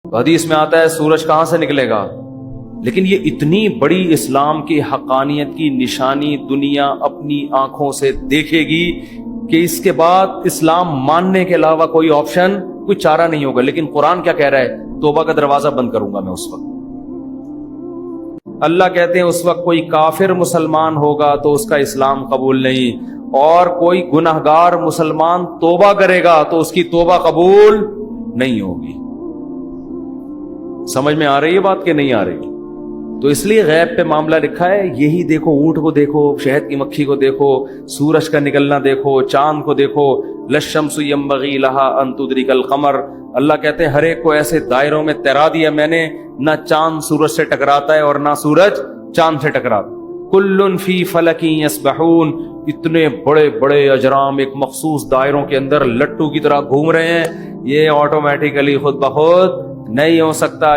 حدیث میں آتا ہے سورج کہاں سے نکلے گا، لیکن یہ اتنی بڑی اسلام کی حقانیت کی نشانی دنیا اپنی آنکھوں سے دیکھے گی کہ اس کے بعد اسلام ماننے کے علاوہ کوئی آپشن، کوئی چارہ نہیں ہوگا۔ لیکن قرآن کیا کہہ رہا ہے؟ توبہ کا دروازہ بند کروں گا میں اس وقت۔ اللہ کہتے ہیں اس وقت کوئی کافر مسلمان ہوگا تو اس کا اسلام قبول نہیں، اور کوئی گناہگار مسلمان توبہ کرے گا تو اس کی توبہ قبول نہیں ہوگی۔ سمجھ میں آ رہی ہے بات کہ نہیں آ رہی؟ تو اس لیے غیب پہ معاملہ لکھا ہے، یہی دیکھو، اونٹ کو دیکھو، شہد کی مکھی کو دیکھو، سورج کا نکلنا دیکھو، چاند کو دیکھو، للشمس ينبغي لها ان تدرك القمر۔ اللہ کہتے ہیں ہر ایک کو ایسے دائروں میں تیرا دیا میں نے، نہ چاند سورج سے ٹکراتا ہے اور نہ سورج چاند سے ٹکراتا۔ کل فی فلک یسبحون، اتنے بڑے بڑے اجرام ایک مخصوص دائروں کے اندر لٹو کی طرح گھوم رہے ہیں، یہ آٹومیٹیکلی خود بخود نہیں ہو سکتا۔